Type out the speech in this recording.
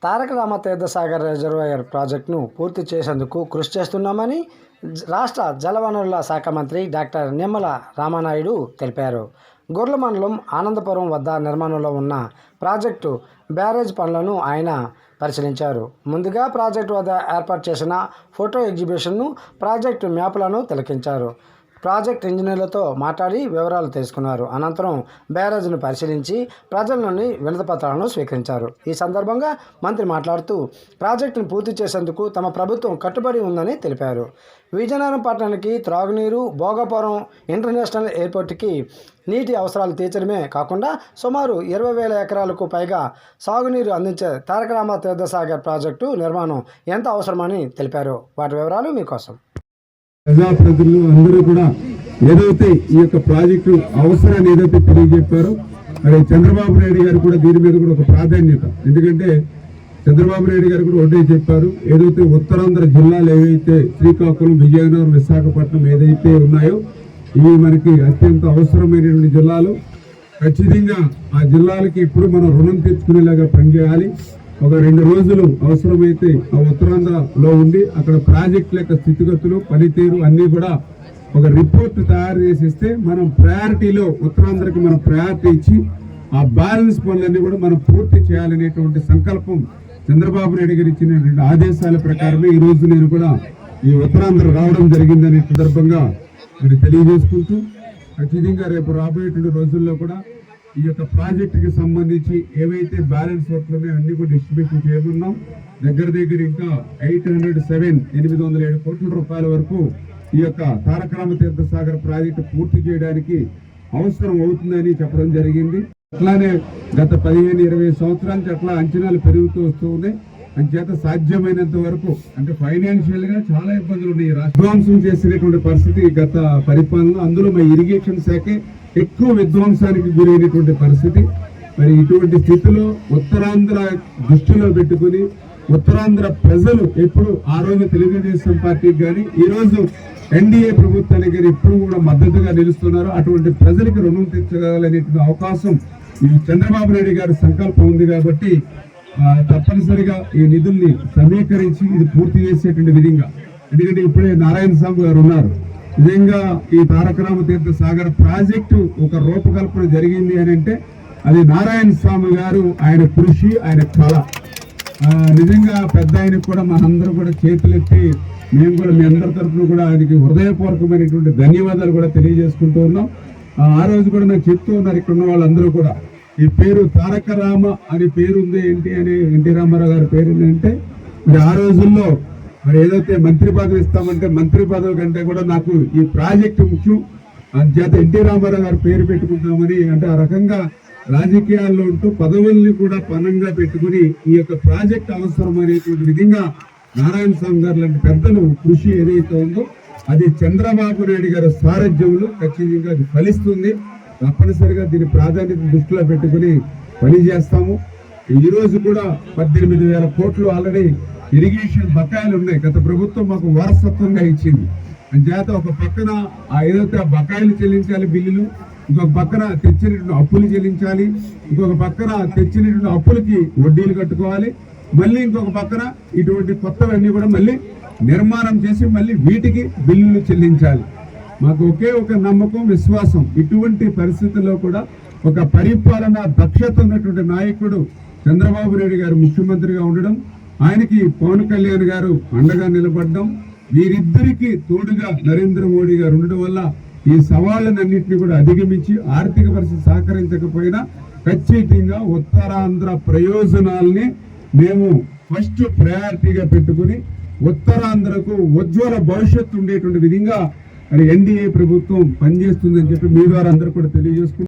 తారక రామతీర్థసాగర్ reservoir ప్రాజెక్టును పూర్తి చేసేందుకు కృషి చేస్తున్నామని రాష్ట్ర జలవనరుల శాఖ మంత్రి డాక్టర్ నిమ్మల రామానాయుడు తెలిపారు. గొర్ల మండలం ఆనందపురం వద్ద నిర్మాణంలో ఉన్న ప్రాజెక్టు బ్యారేజ్ పనులను ఆయన పరిశీలించారు. ముందుగా ప్రాజెక్టు వద్ద ఏర్పాటు చేసిన ఫోటో ఎగ్జిబిషన్ను, ప్రాజెక్టు మ్యాప్లను తిలకించారు. ప్రాజెక్ట్ ఇంజనీర్లతో మాట్లాడి వివరాలు తెలుసుకున్నారు. అనంతరం బ్యారేజ్ను పరిశీలించి ప్రజల నుండి వినతిపత్రాలను స్వీకరించారు. ఈ సందర్భంగా మంత్రి మాట్లాడుతూ ప్రాజెక్టును పూర్తి చేసేందుకు తమ ప్రభుత్వం కట్టుబడి ఉందని తెలిపారు. విజయనగరం పట్టణానికి త్రాగునీరు, భోగాపురం ఇంటర్నేషనల్ ఎయిర్పోర్టుకి నీటి అవసరాలు తీర్చడమే కాకుండా సుమారు 20,000 ఎకరాలకు పైగా సాగునీరు అందించే తారక రామతీర్థసాగర్ ప్రాజెక్టు నిర్మాణం ఎంత అవసరమని తెలిపారు. వాటి వివరాలు మీకోసం. ప్రజాప్రతినిధులు అందరూ కూడా ఏదైతే ఈ యొక్క ప్రాజెక్టు అవసరాన్ని ఏదైతే తెలియజెప్పారో మరి చంద్రబాబు నాయుడు గారు కూడా దీని మీద కూడా ఒక ప్రాధాన్యత, ఎందుకంటే చంద్రబాబు నాయుడు గారు కూడా ఒకటే చెప్పారు, ఏదైతే ఉత్తరాంధ్ర జిల్లాలు ఏవైతే శ్రీకాకుళం, విజయనగరం, విశాఖపట్నం ఏదైతే ఉన్నాయో ఇవి మనకి అత్యంత అవసరమైనటువంటి జిల్లాలు. ఖచ్చితంగా ఆ జిల్లాలకి ఇప్పుడు మనం రుణం తెచ్చుకునేలాగా పనిచేయాలి. ఒక 2 రోజులు అవసరమైతే ఆ ఉత్తరాంధ్రలో ఉండి అక్కడ ప్రాజెక్టుల యొక్క స్థితిగతులు, పనితీరు అన్నీ కూడా ఒక రిపోర్ట్ తయారు చేసిస్తే మనం ప్రయారిటీలో ఉత్తరాంధ్రకి మనం ప్రయారిటీ ఇచ్చి ఆ బ్యాలెన్స్ పనులన్నీ కూడా మనం పూర్తి చేయాలనేటువంటి సంకల్పం చంద్రబాబు నాయుడు గారు ఇచ్చినటువంటి ఆదేశాల ప్రకారమే ఈ రోజు నేను కూడా ఈ ఉత్తరాంధ్ర రావడం జరిగిందనే సందర్భంగా మీరు తెలియజేసుకుంటూ ఖచ్చితంగా రేపు రాబోయేటువంటి రోజుల్లో కూడా ఈ యొక్క ప్రాజెక్టుకి సంబంధించి ఏవైతే బ్యాలెన్స్ వర్క్లు ఉన్నాయో అన్ని కూడా డిస్ట్రిబ్యూషన్ చేయనున్నాం. దగ్గర ఇంకా 807 కోట్ల రూపాయల వరకు ఈ యొక్క తారక రామతీర్థసాగర్ ప్రాజెక్టు పూర్తి చేయడానికి అవసరం అవుతుందని చెప్పడం జరిగింది. అట్లానే గత 15-20 సంవత్సరాల నుంచి అట్లా అంచనాలు పెరుగుతూ వస్తూ ఉన్నాయి. అంచేత సాధ్యమైనంత వరకు అంటే ఫైనాన్షియల్ గా చాలా ఇబ్బందులు ఉన్నాయి. విధ్వంసం చేసినటువంటి పరిస్థితి గత పరిపాలన, అందులో మా ఇరిగేషన్ శాఖే ఎక్కువ విధ్వంసానికి గురైనటువంటి పరిస్థితి. మరి ఇటువంటి స్థితిలో ఉత్తరాంధ్ర దృష్టిలో పెట్టుకుని ఉత్తరాంధ్ర ప్రజలు ఎప్పుడు ఆ రోజు తెలుగుదేశం పార్టీకి కానీ ఈ రోజు ఎన్డీఏ ప్రభుత్వానికి కానీ ఎప్పుడు కూడా మద్దతుగా నిలుస్తున్నారు. అటువంటి ప్రజలకు రుణం తెచ్చగలనేటువంటి అవకాశం ఈ చంద్రబాబు నాయుడు గారి సంకల్పం ఉంది కాబట్టి తప్పనిసరిగా ఈ నిధుల్ని సమీకరించి ఇది పూర్తి చేసేటువంటి విధంగా, ఎందుకంటే ఇప్పుడే నారాయణ స్వామి గారు ఉన్నారు. నిజంగా ఈ తారక రామతీర్థసాగర్ ప్రాజెక్టు ఒక రూపకల్పన జరిగింది అని అంటే అది నారాయణ స్వామి గారు, ఆయన కృషి, ఆయన కళ. నిజంగా పెద్ద ఆయనకు కూడా మనందరూ కూడా చేతులెత్తి మేము కూడా మీ అందరి తరఫున కూడా ఆయనకి హృదయపూర్వకమైనటువంటి ధన్యవాదాలు కూడా తెలియజేసుకుంటూ ఉన్నాం. ఆ రోజు కూడా నాకు చెప్తూ ఉన్నారు ఇక్కడ ఉన్న వాళ్ళందరూ కూడా, ఈ పేరు తారక రామ అని పేరు ఉంది ఏంటి అని, ఎన్టీ రామారావు గారి పేరు ఏంటంటే మరి ఆ రోజుల్లో మరి ఏదైతే మంత్రి పదవి ఇస్తామంటే మంత్రి పదవి కంటే కూడా నాకు ఈ ప్రాజెక్టు ముఖ్యం, అంచేత ఎన్టీ రామారావు గారు పేరు పెట్టుకుంటామని అంటే ఆ రకంగా రాజకీయాల్లో ఉంటూ పదవుల్ని కూడా పనంగా పెట్టుకుని ఈ యొక్క ప్రాజెక్ట్ అవసరం అనేటువంటి విధంగా నారాయణ స్వామి గారు లాంటి పెద్దలు కృషి ఏదైతే ఉందో అది చంద్రబాబు నాయుడు గారి సారథ్యంలో ఖచ్చితంగా అది ఫలిస్తుంది. తప్పనిసరిగా దీని ప్రాధాన్యత దృష్టిలో పెట్టుకుని పని చేస్తాము. ఈ రోజు కూడా 18,000 కోట్లు ఆల్రెడీ ఇరిగేషన్ బకాయిలు ఉన్నాయి. గత ప్రభుత్వం మాకు వారసత్వంగా ఇచ్చింది. అంచేత ఒక పక్కన ఏదైతే ఆ బకాయిలు చెల్లించాలి బిల్లులు, ఇంకొక పక్కన తెచ్చినటువంటి అప్పులు చెల్లించాలి, ఇంకొక పక్కన తెచ్చినటువంటి అప్పులకి వడ్డీలు కట్టుకోవాలి, మళ్ళీ ఇంకొక పక్కన ఇటువంటి కొత్తవన్నీ కూడా మళ్ళీ నిర్మాణం చేసి మళ్ళీ వీటికి బిల్లులు చెల్లించాలి. మాకు ఒకే ఒక నమ్మకం, విశ్వాసం, ఇటువంటి పరిస్థితుల్లో కూడా ఒక పరిపాలన దక్షత ఉన్నటువంటి నాయకుడు చంద్రబాబు నాయుడు గారు ముఖ్యమంత్రిగా ఉండడం, ఆయనకి పవన్ కళ్యాణ్ గారు అండగా నిలబడడం, వీరిద్దరికి తోడుగా నరేంద్ర మోడీ గారు ఉండడం వల్ల ఈ సవాళ్ళనన్నింటినీ కూడా అధిగమించి ఆర్థిక పరిస్థితి సహకరించకపోయినా ఖచ్చితంగా ఉత్తరాంధ్ర ప్రయోజనాల్ని మేము ఫస్ట్ ప్రయారిటీగా పెట్టుకుని ఉత్తరాంధ్రకు ఉజ్వల భవిష్యత్తు ఉండేటువంటి విధంగా మరి ఎన్డీఏ ప్రభుత్వం పనిచేస్తుందని చెప్పి మీ ద్వారా అందరూ కూడా తెలియజేసుకుంటున్నారు.